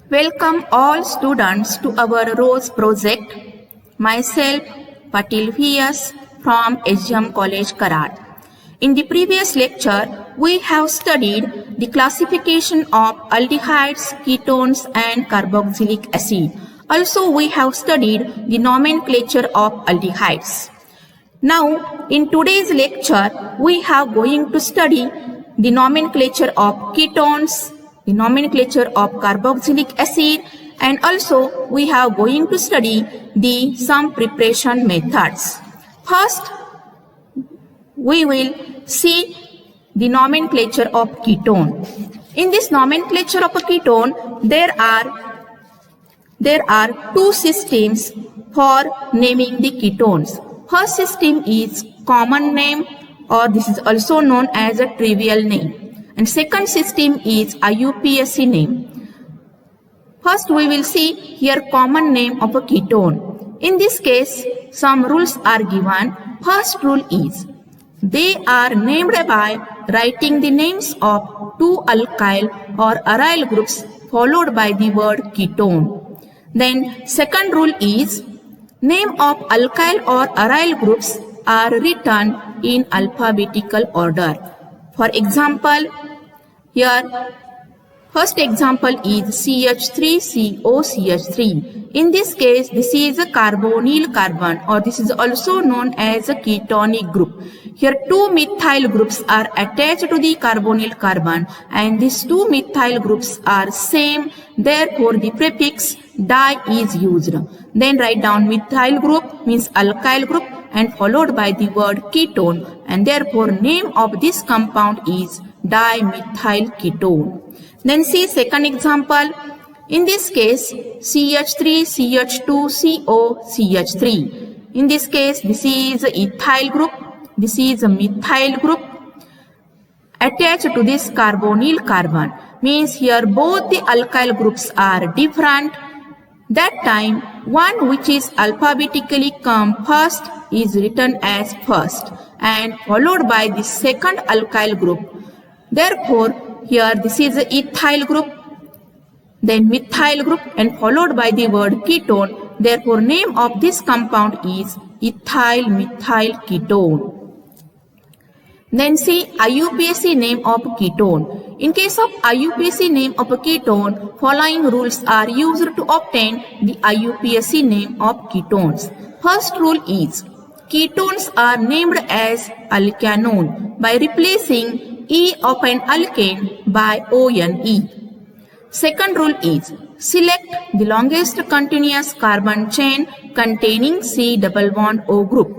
Welcome all students to our ROSE project. Myself, Patil V.S. from SGM College, Karad. In the previous lecture, we have studied the classification of aldehydes, ketones and carboxylic acid. Also, we have studied the nomenclature of aldehydes. Now, in today's lecture, we are going to study the nomenclature of ketones, the nomenclature of carboxylic acid, and also we are going to study some preparation methods. First, we will see the nomenclature of ketone. In this nomenclature of a ketone, there are two systems for naming the ketones. First system is common name, or this is also known as a trivial name. And second system is IUPAC name. First we will see here common name of a ketone. In this case, some rules are given. First rule is, they are named by writing the names of two alkyl or aryl groups followed by the word ketone. Then second rule is, name of alkyl or aryl groups are written in alphabetical order. For example, here first example is CH3COCH3. In this case, this is a carbonyl carbon, or this is also known as a ketonic group. Here two methyl groups are attached to the carbonyl carbon, and these two methyl groups are same. Therefore, the prefix di is used. Then write down methyl group means alkyl group and followed by the word ketone, and therefore name of this compound is dimethyl ketone. Then see second example. In this case, CH3CH2COCH3. In this case, this is a ethyl group, this is a methyl group attached to this carbonyl carbon. Means here both the alkyl groups are different. That time, one which is alphabetically come first is written as first and followed by the second alkyl group. Therefore, here this is a ethyl group, then methyl group and followed by the word ketone. Therefore, name of this compound is ethyl methyl ketone. Then see IUPAC name of ketone. In case of IUPAC name of a ketone, following rules are used to obtain the IUPAC name of ketones. First rule is, ketones are named as alkanone by replacing E of an alkane by ONE. Second rule is, select the longest continuous carbon chain containing C double bond O group.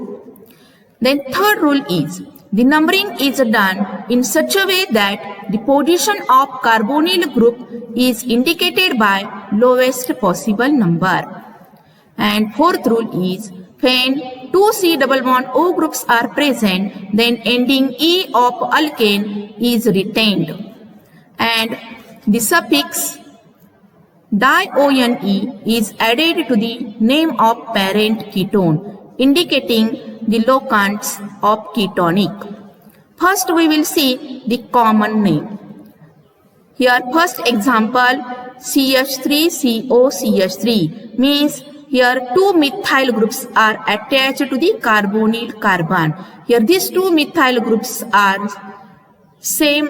Then third rule is, the numbering is done in such a way that the position of carbonyl group is indicated by lowest possible number. And fourth rule is, when two C double bond O groups are present, then ending E of alkane is retained. And the suffix di-ONE is added to the name of parent ketone, indicating the locants of ketonic. First we will see the common name. Here first example, CH3COCH3 means here two methyl groups are attached to the carbonyl carbon. Here these two methyl groups are same.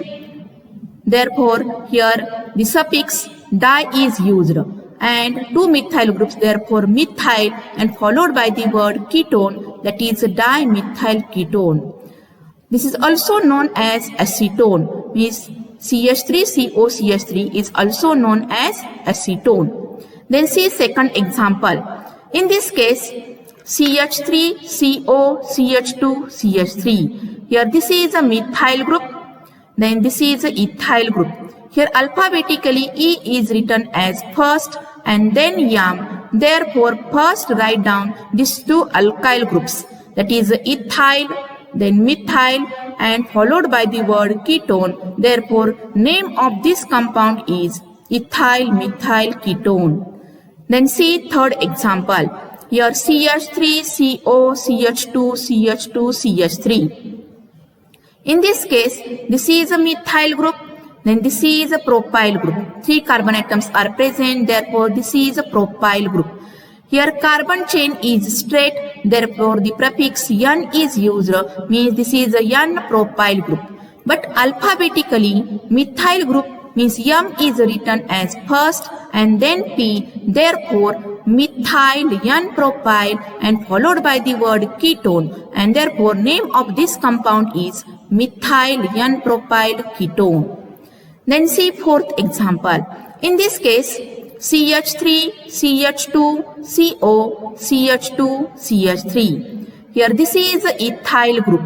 Therefore, here the suffix di is used. And two methyl groups, therefore methyl and followed by the word ketone, that is dimethyl ketone. This is also known as acetone. Means CH3COCH3 is also known as acetone. Then see second example. In this case, CH3COCH2CH3. Here this is a methyl group. Then this is a ethyl group. Here alphabetically E is written as first and then YAM. Therefore, first write down these two alkyl groups. That is ethyl, then methyl and followed by the word ketone. Therefore, name of this compound is ethyl methyl ketone. Then see third example. Here CH3COCH2CH2CH3. In this case, this is a methyl group. Then this is a propyl group. 3 carbon atoms are present, therefore this is a propyl group. Here carbon chain is straight, therefore the prefix N is used, means this is a N-propyl group. But alphabetically, methyl group means M is written as first and then P, therefore methyl N-propyl and followed by the word ketone, and therefore name of this compound is methyl N-propyl ketone. Then see fourth example. In this case, CH3, CH2, CO, CH2, CH3. Here this is a ethyl group.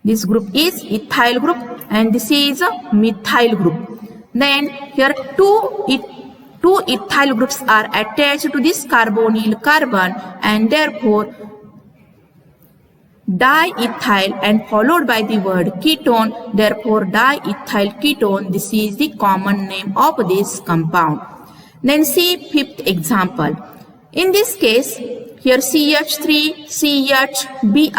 This group is ethyl group and this is a methyl group. Then here two ethyl groups are attached to this carbonyl carbon and therefore diethyl and followed by the word ketone, therefore diethyl ketone. This is the common name of this compound. Then see fifth example. In this case, here CH3, CH, Br,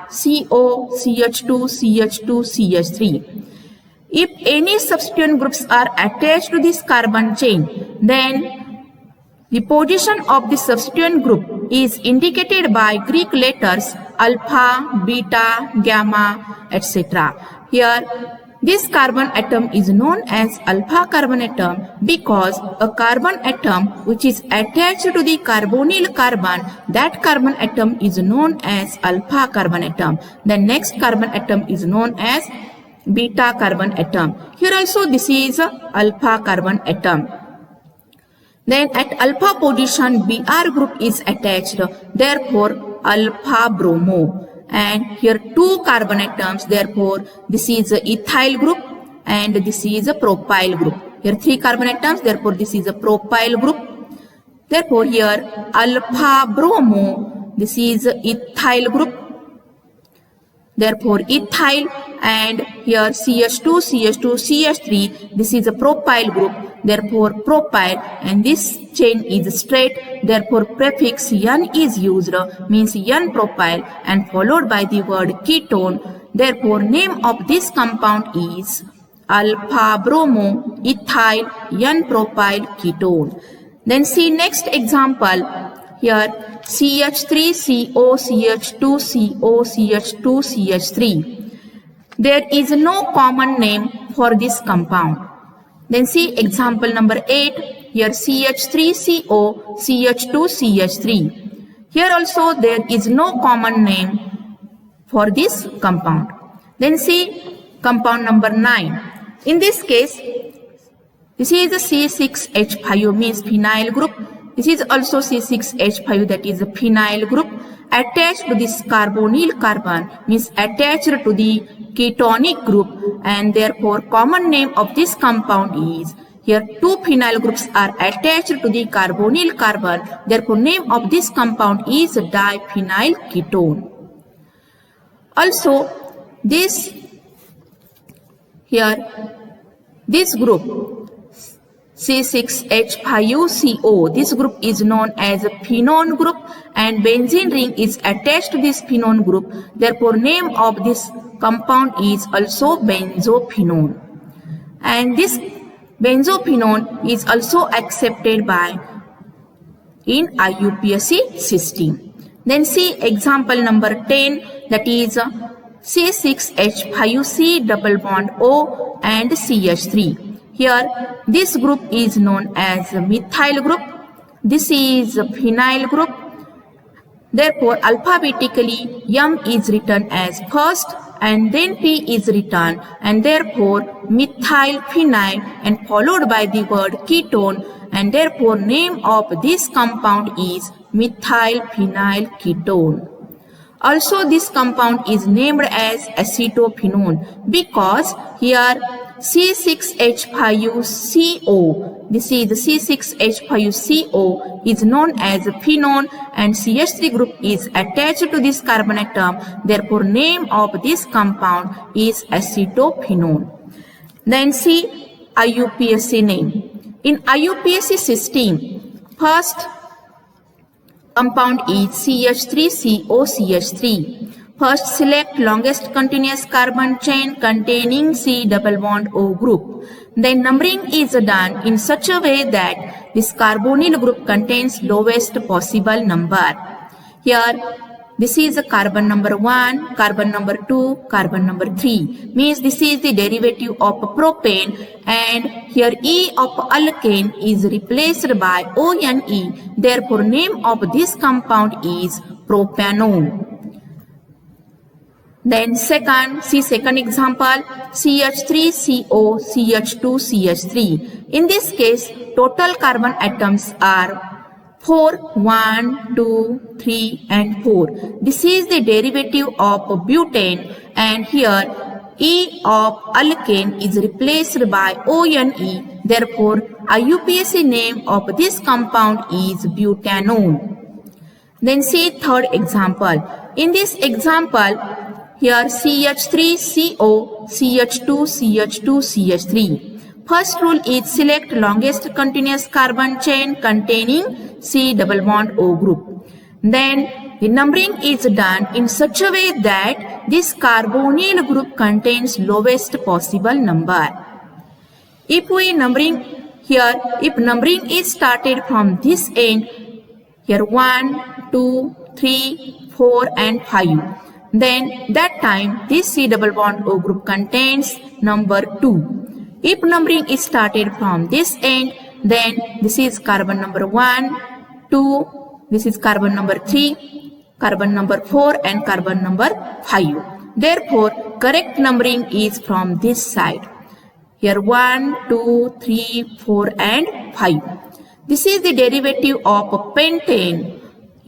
CO, CH2, CH2, CH3. If any substituent groups are attached to this carbon chain, then the position of the substituent group is indicated by Greek letters alpha, beta, gamma, etc. Here, this carbon atom is known as alpha carbon atom because a carbon atom which is attached to the carbonyl carbon, that carbon atom is known as alpha carbon atom. The next carbon atom is known as beta carbon atom. Here also this is alpha carbon atom. Then at alpha position Br group is attached, therefore alpha bromo. And here 2 carbon atoms, therefore this is a ethyl group and this is a propyl group. Here 3 carbon atoms, therefore this is a propyl group. Therefore here alpha bromo, this is a ethyl group. Therefore ethyl, and here CH2, CH2, CH3, this is a propyl group. Therefore propyl, and this chain is straight, therefore prefix N is used, means N-propyl and followed by the word ketone. Therefore name of this compound is alpha bromo ethyl N-propyl ketone. Then see next example. Here CH3CO, CH2CO, CH2, CH3. There is no common name for this compound. Then see example number 8. Here CH3CO, CH2, CH3. Here also there is no common name for this compound. Then see compound number 9. In this case, this is a C6H5 means phenyl group. This is also C6H5, that is a phenyl group attached to this carbonyl carbon, means attached to the ketonic group, and therefore common name of this compound is, here 2 phenyl groups are attached to the carbonyl carbon, therefore name of this compound is diphenyl ketone. Also this group C6H5CO, this group is known as a phenone group and benzene ring is attached to this phenone group. Therefore name of this compound is also benzophenone. And this benzophenone is also accepted by in IUPAC system. Then see example number 10, that is C6H5C double bond O and CH3. Here this group is known as a methyl group. This is a phenyl group. Therefore alphabetically M is written as first and then P is written, and therefore methyl phenyl and followed by the word ketone, and therefore name of this compound is methyl phenyl ketone. Also this compound is named as acetophenone because here C6H5CO, this is the C6H5CO is known as a phenone and CH3 group is attached to this carbon atom. Therefore name of this compound is acetophenone. Then see IUPAC name. In IUPAC system, first compound is CH3COCH3, First, select longest continuous carbon chain containing C double bond O group. Then numbering is done in such a way that this carbonyl group contains lowest possible number. Here, this is carbon number 1, carbon number 2, carbon number 3. Means this is the derivative of propane, and here E of alkane is replaced by ONE. Therefore, name of this compound is propanone. Then second example, CH3CO, CH2, CH3. In this case, total carbon atoms are 4, 1, 2, 3 and 4. This is the derivative of butane, and here E of alkane is replaced by ONE. Therefore, IUPAC name of this compound is butanone. Then see third example. In this example, here CH3CO, CH2, CH2, CH3. First rule is select longest continuous carbon chain containing C double bond O group. Then the numbering is done in such a way that this carbonyl group contains lowest possible number. If numbering is started from this end, here 1, 2, 3, 4 and 5. Then that time this C double bond O group contains number 2. If numbering is started from this end, then this is carbon number 1, 2, this is carbon number 3, carbon number 4 and carbon number 5. Therefore, correct numbering is from this side. Here 1, 2, 3, 4 and 5. This is the derivative of pentane.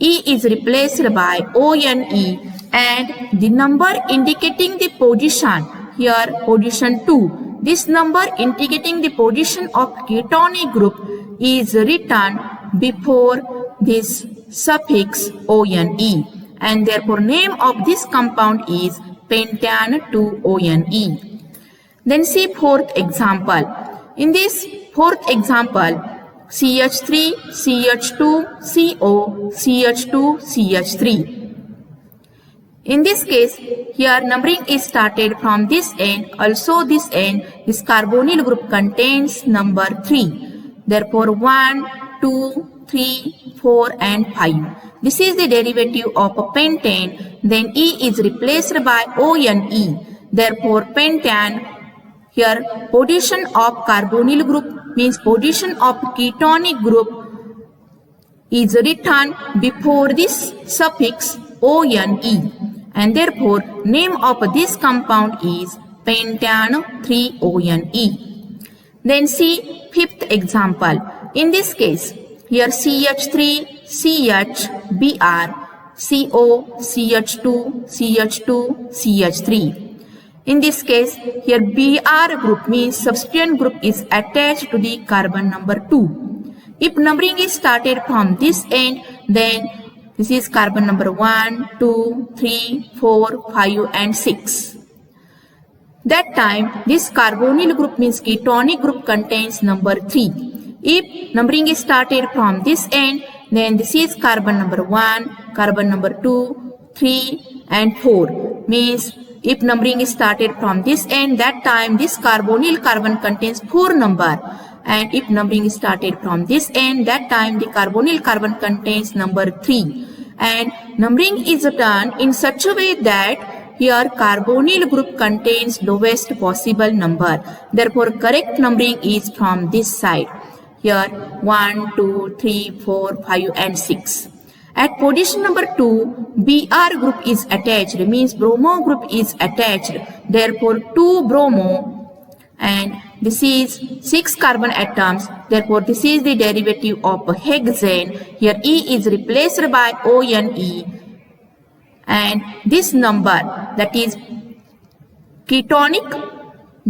E is replaced by ONE, and the number indicating the position, here position 2. This number indicating the position of ketonic group is written before this suffix ONE, and therefore name of this compound is pentan2-ONE. Then see fourth example. In this fourth example, CH3, CH2, CO, CH2, CH3. In this case, here numbering is started from this end, also this end. This carbonyl group contains number 3. Therefore, 1, 2, 3, 4 and 5. This is the derivative of pentane. Then E is replaced by ONE. Therefore, pentan, here position of carbonyl group means position of ketonic group is written before this suffix ONE, and therefore name of this compound is pentan3-ONE. Then see fifth example. In this case, here CH3, CH, Br, CO, CH2, CH2, CH3. In this case, here Br group means substituent group is attached to the carbon number 2. If numbering is started from this end, then this is carbon number 1, 2, 3, 4, 5 and 6. That time this carbonyl group means ketonic group contains number 3. If numbering is started from this end, then this is carbon number 1, carbon number 2, 3 and 4. Means if numbering is started from this end, that time this carbonyl carbon contains 4 number. And if numbering is started from this end, that time the carbonyl carbon contains number 3. And numbering is done in such a way that here carbonyl group contains lowest possible number. Therefore, correct numbering is from this side. Here 1, 2, 3, 4, 5 and 6. At position number 2, Br group is attached, means bromo group is attached. Therefore, 2 bromo, and this is 6 carbon atoms. Therefore, this is the derivative of hexane. Here E is replaced by ONE, and this number, that is ketonic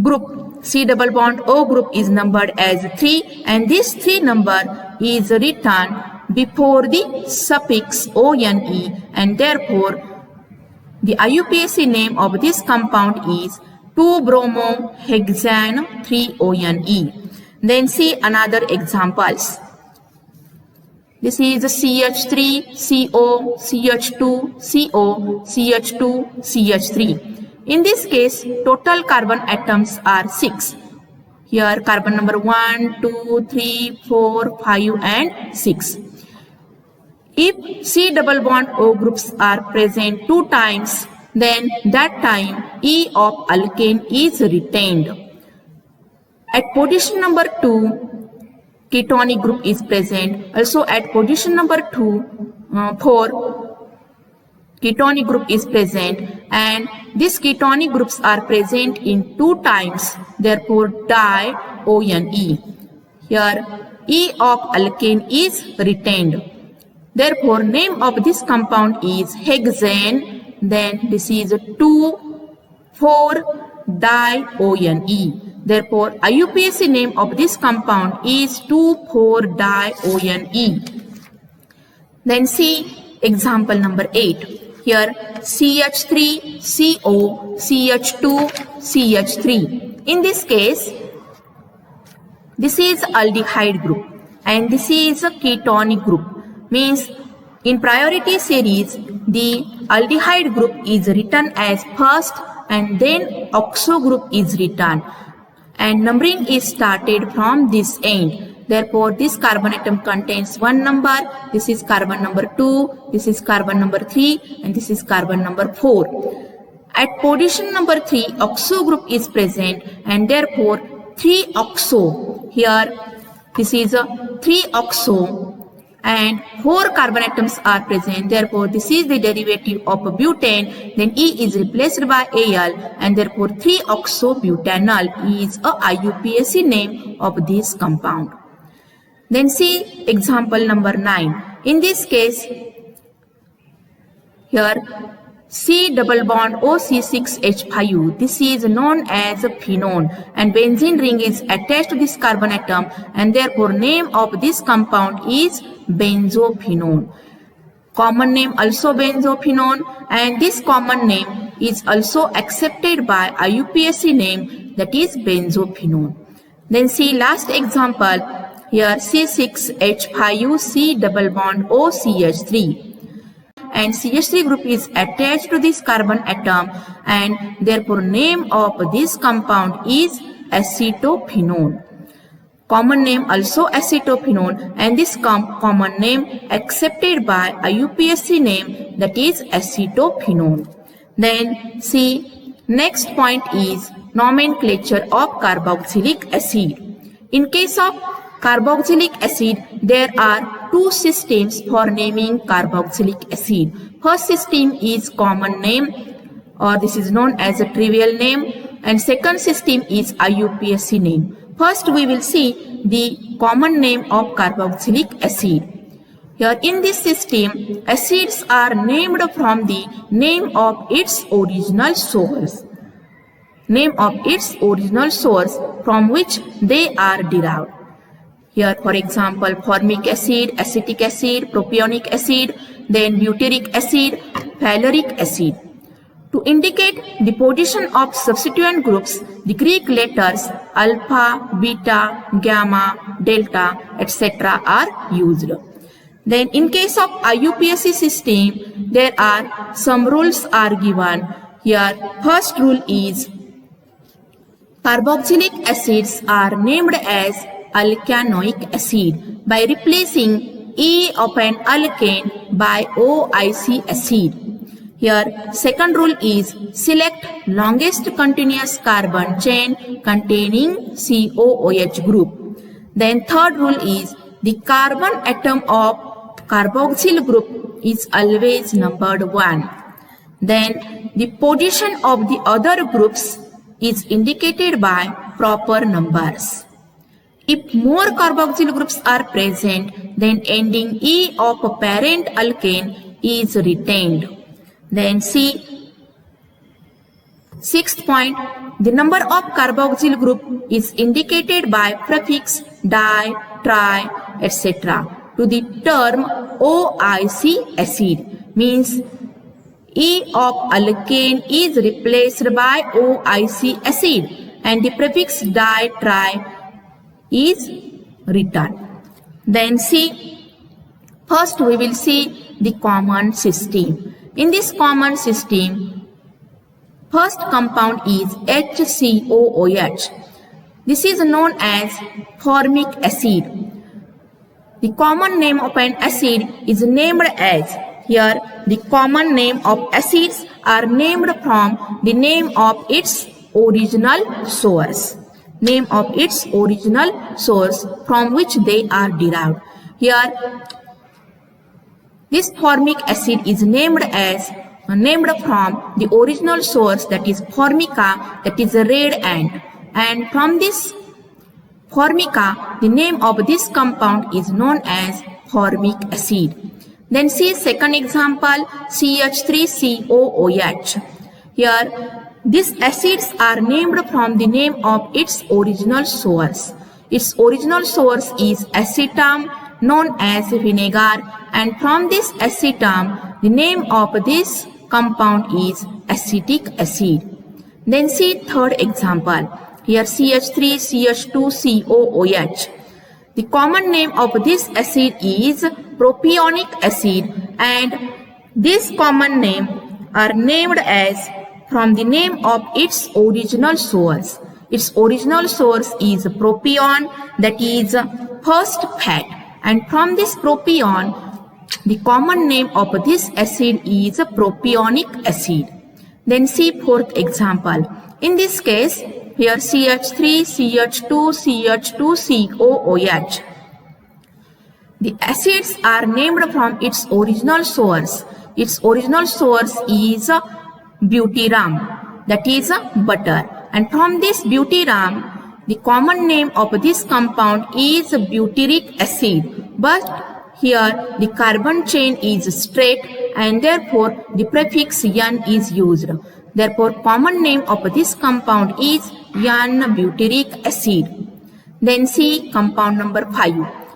group C double bond O group, is numbered as 3, and this 3 number is written before the suffix ONE, and therefore the IUPAC name of this compound is 2-bromo-hexane 3-ONE. Then see another examples. This is CH3, CO, CH2, CO, CH2, CH3. In this case, total carbon atoms are 6. Here carbon number 1, 2, 3, 4, 5 and 6. If C double bond O groups are present 2 times, then that time E of alkane is retained. At position number 2, ketonic group is present. Also at position number 4, ketonic group is present, and these ketonic groups are present in 2 times, therefore di-ONE. Here E of alkane is retained. Therefore name of this compound is hexane. Then this is 2,4-di-ONE. Therefore IUPAC name of this compound is 2,4-di-ONE. Then see example number 8. Here CH3, CO, CH2, CH3. In this case, this is aldehyde group and this is a ketonic group. Means in priority series, the aldehyde group is written as first and then oxo group is written. And numbering is started from this end. Therefore, this carbon atom contains 1 number, this is carbon number 2, this is carbon number 3 and this is carbon number 4. At position number 3, oxo group is present and therefore 3-oxo. Here this is a 3-oxo and 4 carbon atoms are present. Therefore, this is the derivative of butane. Then E is replaced by Al and therefore 3-oxo-butanol is a IUPAC name of this compound. Then see example number 9. In this case, here C double bond OC6H5, this is known as phenone and benzene ring is attached to this carbon atom and therefore name of this compound is benzophenone. Common name also benzophenone and this common name is also accepted by IUPAC name, that is benzophenone. Then see last example. Here C6H5C double bond OCH3 and CH3 group is attached to this carbon atom and therefore name of this compound is acetophenone. Common name also acetophenone and this common name accepted by IUPAC name, that is acetophenone. Then see next point is nomenclature of carboxylic acid. In case of carboxylic acid, there are 2 systems for naming carboxylic acid. First system is common name or this is known as a trivial name and second system is IUPAC name. First we will see the common name of carboxylic acid. Here in this system, acids are named from the name of its original source. Name of its original source from which they are derived. Here for example, formic acid, acetic acid, propionic acid, then butyric acid, phaloric acid. To indicate the position of substituent groups, the Greek letters alpha, beta, gamma, delta, etc. are used. Then in case of IUPAC system, there are some rules are given. Here first rule is carboxylic acids are named as alkanoic acid by replacing E of an alkane by OIC acid. Here second rule is select longest continuous carbon chain containing COOH group. Then third rule is the carbon atom of carboxyl group is always numbered 1. Then the position of the other groups is indicated by proper numbers. If more carboxyl groups are present, then ending E of a parent alkane is retained. Then see sixth point, the number of carboxyl group is indicated by prefix di, tri, etc. to the term OIC acid, means E of alkane is replaced by OIC acid and the prefix di, tri is written. Then see First, we will see the common system. In this common system, first compound is HCOOH. This is known as formic acid. The common name of an acid is named as, here the common name of acids are named from the name of its original source. Name of its original source from which they are derived. Here this formic acid is named from the original source, that is formica, that is a red ant. And from this formica, the name of this compound is known as formic acid. Then see second example, CH3COOH. Here, these acids are named from the name of its original source. Its original source is acetam, known as vinegar, and from this acetam, the name of this compound is acetic acid. Then see third example. Here CH3CH2COOH. The common name of this acid is propionic acid, and this common name are named as from the name of its original source. Its original source is propion, that is first fat, and from this propion, the common name of this acid is propionic acid. Then see fourth example. In this case, here CH3CH2CH2COOH. The acids are named from its original source. Its original source is butyram, that is butter, and from this butyram, the common name of this compound is butyric acid, but here the carbon chain is straight and therefore the prefix N is used. Therefore, common name of this compound is N-butyric acid. Then see compound number 5.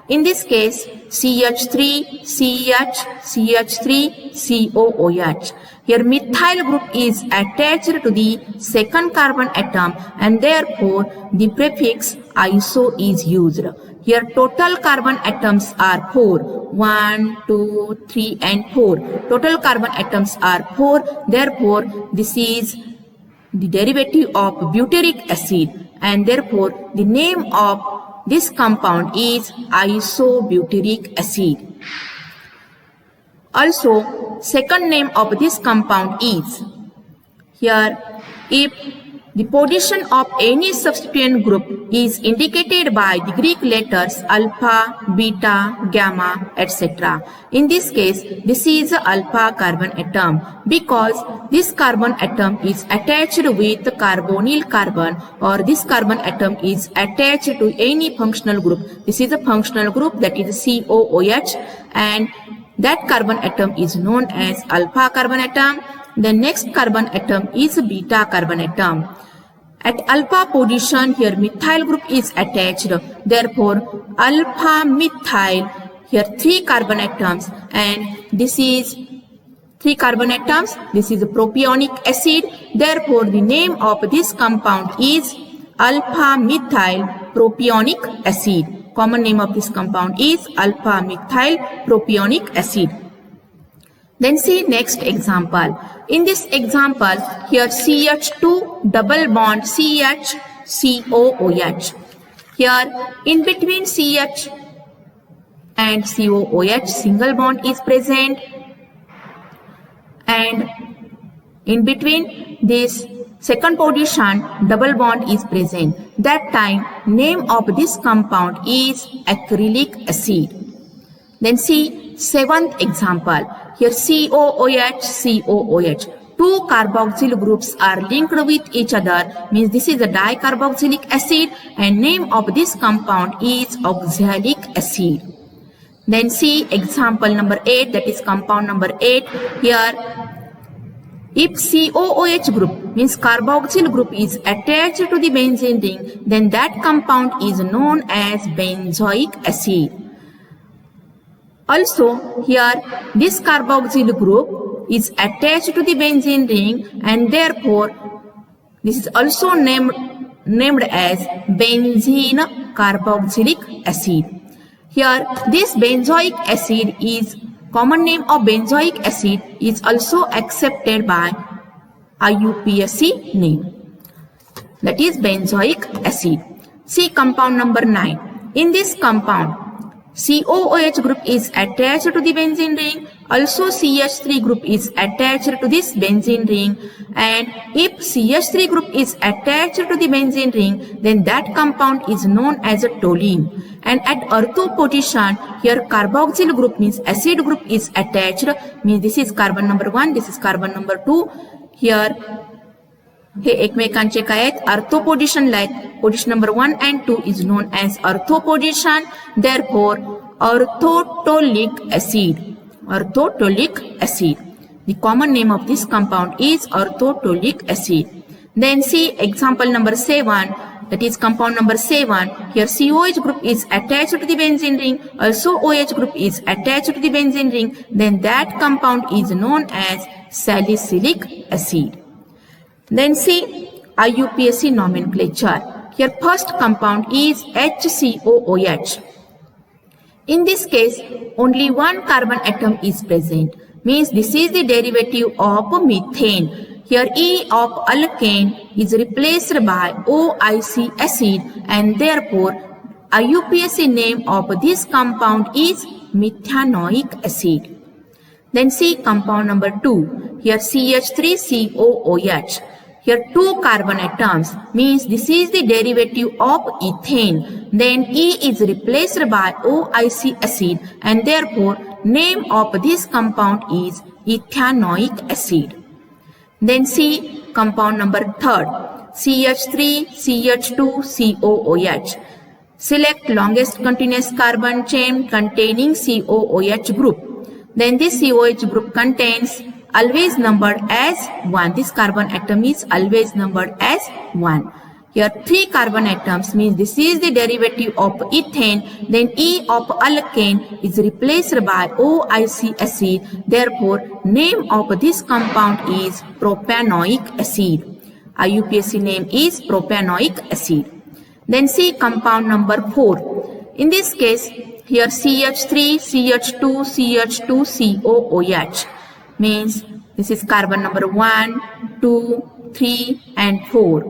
In this case, CH3COOH. Here methyl group is attached to the second carbon atom and therefore the prefix iso is used. Here total carbon atoms are 4. 1, 2, 3 and 4. Total carbon atoms are 4. Therefore, this is the derivative of butyric acid and therefore the name of this compound is isobutyric acid. Also, second name of this compound is, here if the position of any substituent group is indicated by the Greek letters alpha, beta, gamma, etc. In this case, this is alpha carbon atom because this carbon atom is attached with carbonyl carbon, or this carbon atom is attached to any functional group. This is a functional group, that is COOH, and that carbon atom is known as alpha carbon atom. The next carbon atom is beta carbon atom. At alpha position, here methyl group is attached. Therefore, alpha methyl, here 3 carbon atoms, and this is 3 carbon atoms. This is propionic acid. Therefore, the name of this compound is alpha methyl propionic acid. Common name of this compound is alpha methyl propionic acid. Then see next example. In this example, here CH2 double bond CH-COOH. Here in between CH and COOH single bond is present, and in between this second position double bond is present. That time name of this compound is acrylic acid. Then see seventh example. Here COOH. 2 carboxyl groups are linked with each other, means this is a dicarboxylic acid, and name of this compound is oxalic acid. Then see example number 8, that is compound number 8. Here if COOH group, means carboxyl group, is attached to the benzene ring, then that compound is known as benzoic acid. Also, here this carboxyl group is attached to the benzene ring and therefore this is also named as benzene carboxylic acid. Here this benzoic acid is common name of benzoic acid is also accepted by IUPAC name, that is benzoic acid. See compound number 9. In this compound COOH group is attached to the benzene ring. Also CH3 group is attached to this benzene ring, and if CH3 group is attached to the benzene ring, then that compound is known as a toluene. And at ortho position, here carboxyl group means acid group is attached, means this is carbon number 1, this is carbon number 2. Here हे एकमेकांचे काय आहेत, ortho पोझिशनला आहेत. Position number 1 and 2 is known as ortho position. Therefore orthotolic acid. Orthotolic acid. The common name of this compound is orthotolic acid. Then see example number 7, that is compound number 7. Here COH group is attached to the benzene ring. Also OH group is attached to the benzene ring. Then that compound is known as salicylic acid. Then see IUPAC nomenclature. Here first compound is HCOOH. In this case, only one carbon atom is present. Means this is the derivative of methane. Here E of alkane is replaced by OIC acid, and therefore IUPAC name of this compound is methanoic acid. Then see compound number 2. Here CH3COOH. Here two carbon atoms, means this is the derivative of ethane. Then E is replaced by OIC acid, and therefore name of this compound is ethanoic acid. Then see compound number 3, CH3CH2COOH. Select longest continuous carbon chain containing COOH group. Then this COOH group contains always numbered as 1. This carbon atom is always numbered as 1. Here 3 carbon atoms, means this is the derivative of ethane. Then E of alkane is replaced by OIC acid. Therefore name of this compound is propanoic acid. IUPAC name is propanoic acid. Then see compound number 4. In this case, here CH3CH2CH2COOH. Means this is carbon number 1, 2, 3 and 4.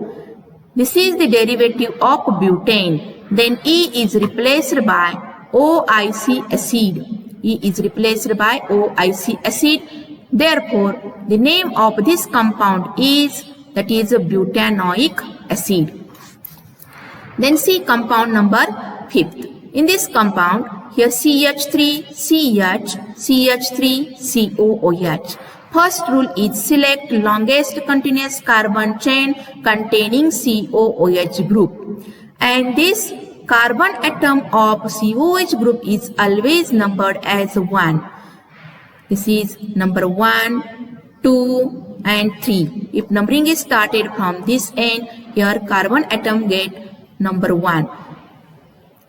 This is the derivative of butane. Then E is replaced by OIC acid. E is replaced by OIC acid. Therefore the name of this compound is, that is butanoic acid. Then see compound number 5th. In this compound, here CH3CH3COOH. First rule is select longest continuous carbon chain containing COOH group. And this carbon atom of COOH group is always numbered as 1. This is number 1, 2 and 3. If numbering is started from this end, here carbon atom get number 1.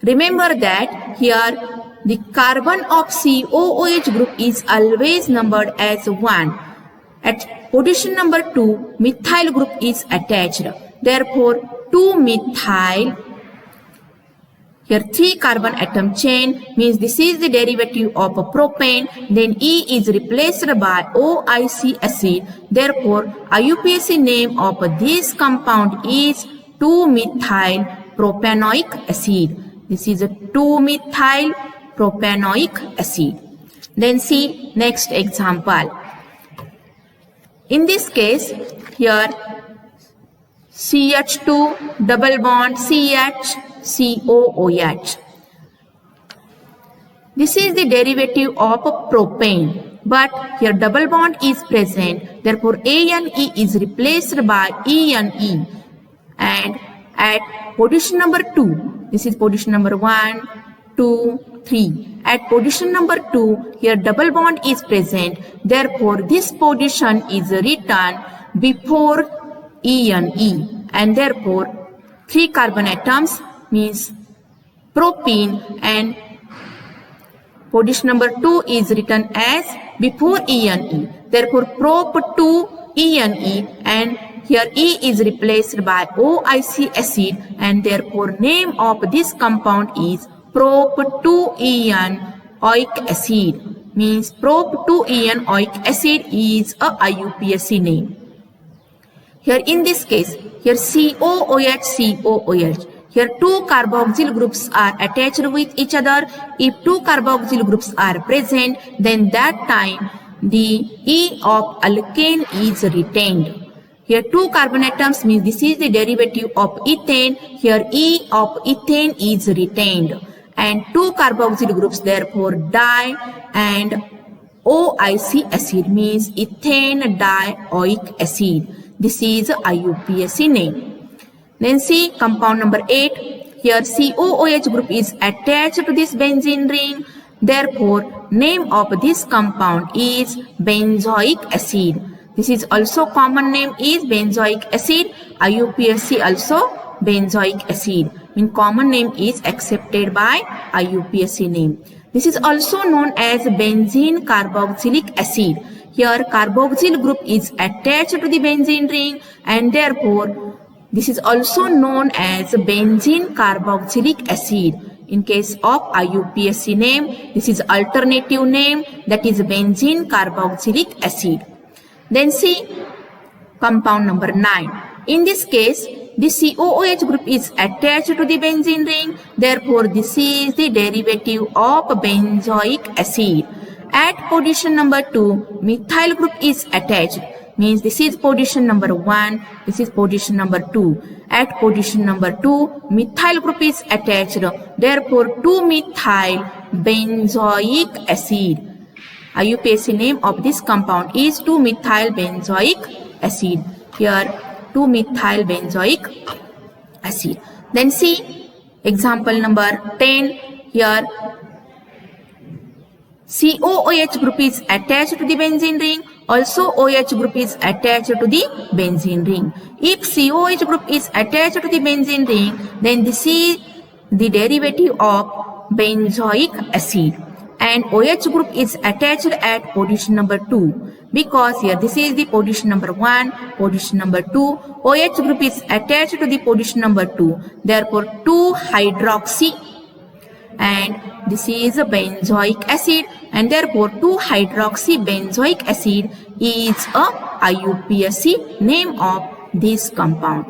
Remember that here the carbon of COOH group is always numbered as 1. At position number 2, methyl group is attached. Therefore 2-methyl. Here 3 carbon atom chain, means this is the derivative of propane. Then E is replaced by OIC acid. Therefore IUPAC name of this compound is 2-methyl propanoic acid. This is a 2-methyl propanoic acid. Then see next example. In this case, here CH2 double bond CH COOH. This is the derivative of propane, but here double bond is present. Therefore ANE is replaced by ENE. And at position number 2, this is position number 1, 2, 3. At position number 2, here double bond is present. Therefore this position is written before ENE, and therefore 3 carbon atoms, means propene, and position number 2 is written as before ENE. Therefore prop 2 ENE, and here E is replaced by OIC acid, and therefore name of this compound is prop-2-enoic acid. Means prop-2-enoic acid is a IUPAC name. Here in this case, here COOH, COOH. Here two carboxyl groups are attached with each other. If two carboxyl groups are present, then that time the E of alkane is retained. Here two carbon atoms means this is the derivative of ethane. Here E of ethane is retained. And two carboxyl groups therefore di and OIC acid means ethane dioic acid. This is IUPAC name. Then see compound number 8. Here COOH group is attached to this benzene ring. Therefore, name of this compound is benzoic acid. This is also common name is benzoic acid. IUPAC also benzoic acid. In common name is accepted by IUPAC name. This is also known as benzene carboxylic acid. Here carboxyl group is attached to the benzene ring and therefore this is also known as benzene carboxylic acid. In case of IUPAC name, this is alternative name, that is benzene carboxylic acid. Then see compound number 9. In this case, the COOH group is attached to the benzene ring. Therefore, this is the derivative of benzoic acid. At position number 2, methyl group is attached. Means this is position number 1, this is position number 2. At position number 2, methyl group is attached. Therefore, 2-methyl benzoic acid. IUPAC name of this compound is 2-methyl benzoic acid. Here, 2-methyl benzoic acid. Then see example number 10. Here, COOH group is attached to the benzene ring. Also, OH group is attached to the benzene ring. If COOH group is attached to the benzene ring, then this is the derivative of benzoic acid. And OH group is attached at position number 2. Because here this is the position number 1, position number 2. OH group is attached to the position number 2. Therefore, 2-hydroxy. And this is a benzoic acid and therefore 2-hydroxy benzoic acid is a IUPAC name of this compound.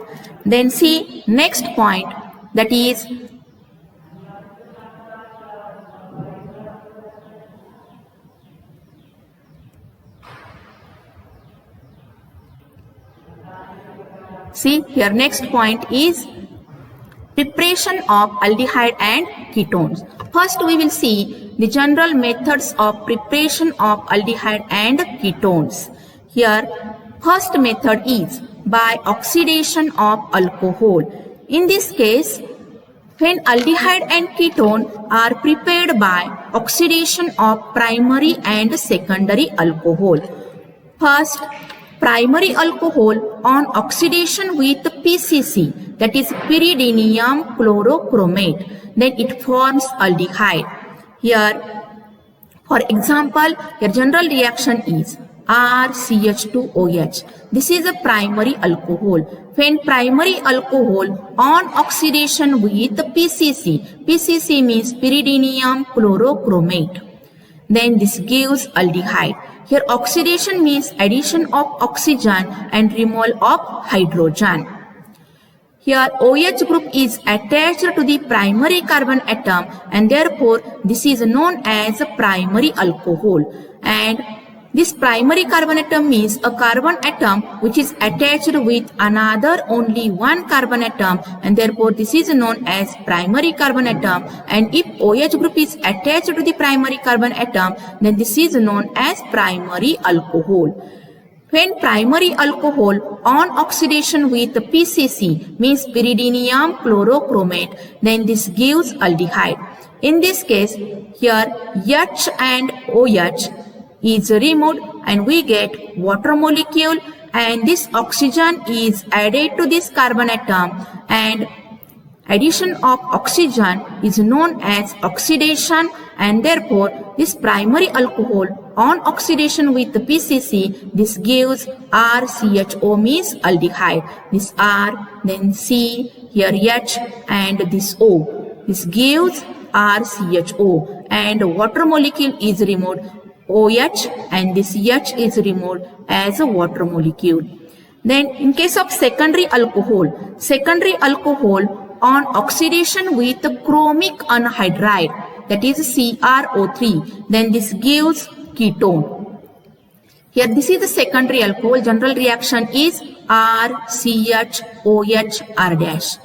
Then see next point, that is see here next point is preparation of aldehyde and ketones. First we will see the general methods of preparation of aldehyde and ketones. Here first method is by oxidation of alcohol. In this case, when aldehyde and ketone are prepared by oxidation of primary and secondary alcohol. First, primary alcohol on oxidation with PCC, that is pyridinium chlorochromate, then it forms aldehyde. Here, for example, your general reaction is RCH2OH. This is a primary alcohol. When primary alcohol on oxidation with PCC, PCC means pyridinium chlorochromate, then this gives aldehyde. Here oxidation means addition of oxygen and removal of hydrogen. Here OH group is attached to the primary carbon atom and therefore this is known as a primary alcohol. And this primary carbon atom means a carbon atom which is attached with another only one carbon atom and therefore this is known as primary carbon atom. And if OH group is attached to the primary carbon atom, then this is known as primary alcohol. When primary alcohol on oxidation with PCC means pyridinium chlorochromate, then this gives aldehyde. In this case, here H and OH is removed and we get water molecule and this oxygen is added to this carbon atom and addition of oxygen is known as oxidation and therefore this primary alcohol on oxidation with the PCC, this gives RCHO means aldehyde. This R, then C, here H and this O. This gives RCHO, and water molecule is removed OH, and this H is removed as a water molecule. Then in case of secondary alcohol on oxidation with chromic anhydride, that is CrO3, then this gives ketone. Here this is the secondary alcohol. General reaction is RCHOH R dash.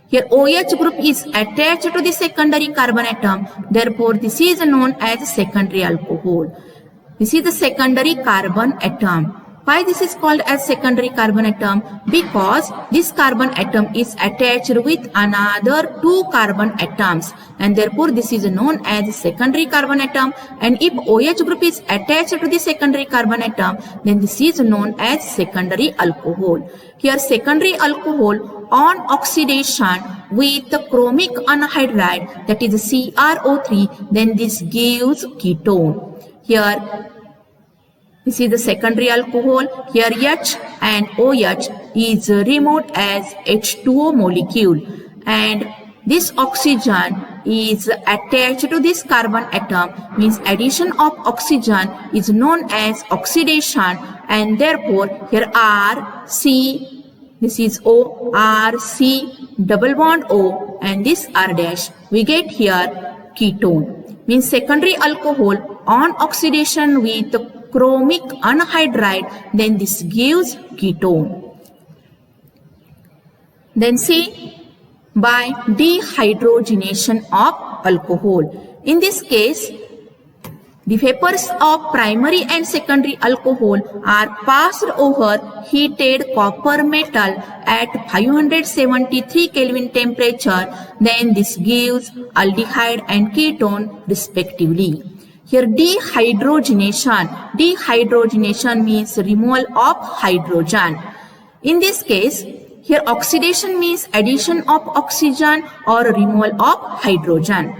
Here OH group is attached to the secondary carbon atom. Therefore this is known as secondary alcohol. This is the secondary carbon atom. Why this is called as secondary carbon atom? Because this carbon atom is attached with another two carbon atoms, and therefore this is known as secondary carbon atom. And if OH group is attached to the secondary carbon atom, then this is known as secondary alcohol. Here secondary alcohol on oxidation with the chromic anhydride, that is CrO3, then this gives ketone. Here this is the secondary alcohol. Here H and OH is removed as H2O molecule, and this oxygen is attached to this carbon atom, means addition of oxygen is known as oxidation, and therefore here R, C, this is O, R, C, double bond O, and this R dash, we get here ketone. Means secondary alcohol on oxidation with chromic anhydride, then this gives ketone. Then see, by dehydrogenation of alcohol. In this case, the vapors of primary and secondary alcohol are passed over heated copper metal at 573 Kelvin temperature, then this gives aldehyde and ketone respectively. Here dehydrogenation means removal of hydrogen. In this case, here oxidation means addition of oxygen or removal of hydrogen.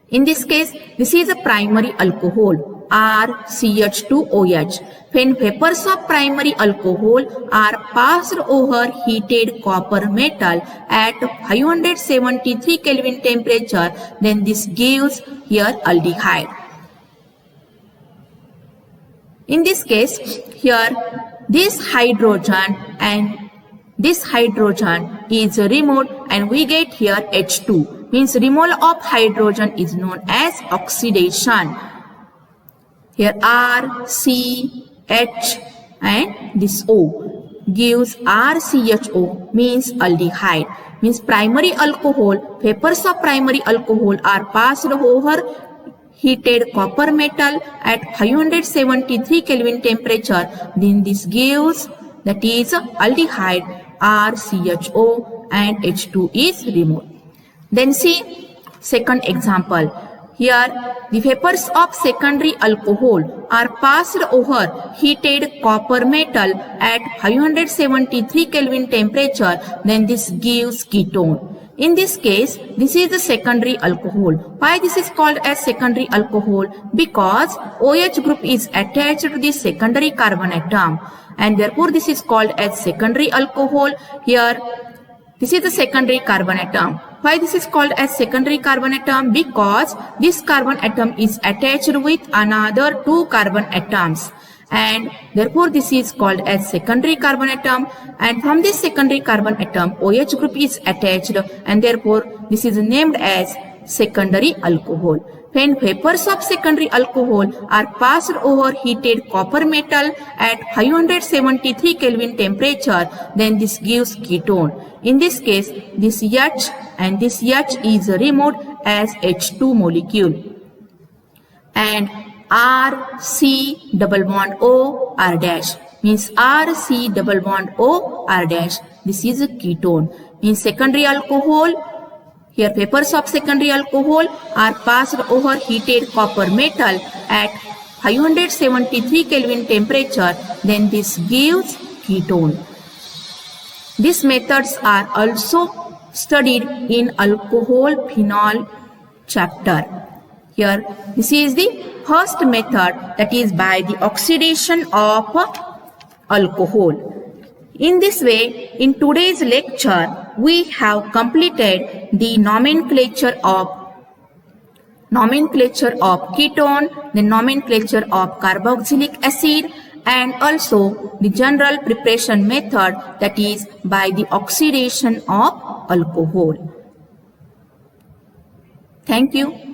In this case, this is a primary alcohol, RCH2OH. When vapors of primary alcohol are passed over heated copper metal at 573 Kelvin temperature, then this gives here aldehyde. In this case, here this hydrogen is removed, and we get here H2, means removal of hydrogen is known as oxidation. Here R, C, H and this O gives RCHO, means aldehyde. Means primary alcohol, vapors of primary alcohol are passed over heated copper metal at 573 Kelvin temperature, then this gives, that is aldehyde, RCHO, and H2 is removed. Then see second example. Here the vapors of secondary alcohol are passed over heated copper metal at 573 Kelvin temperature, then this gives ketone. In this case, this is the secondary alcohol. Why this is called as secondary alcohol? Because OH group is attached to the secondary carbon atom, and therefore this is called as secondary alcohol. Here this is the secondary carbon atom. Why this is called as secondary carbon atom? Because this carbon atom is attached with another two carbon atoms, and therefore this is called as secondary carbon atom. And from this secondary carbon atom, OH group is attached, and therefore this is named as secondary alcohol. When vapors of secondary alcohol are passed over heated copper metal at 573 Kelvin temperature, then this gives ketone. In this case, this H and this H is removed as H2 molecule. And R, C, double bond O, R dash, means R, C, double bond O, R dash. This is a ketone. Means secondary alcohol, here vapors of secondary alcohol are passed over heated copper metal at 573 Kelvin temperature, then this gives ketone. These methods are also studied in alcohol phenol chapter. Here this is the first method, that is by the oxidation of alcohol. In this way, in today's lecture, we have completed the nomenclature of nomenclature of ketone, the nomenclature of carboxylic acid, and also the general preparation method, that is by the oxidation of alcohol. Thank you.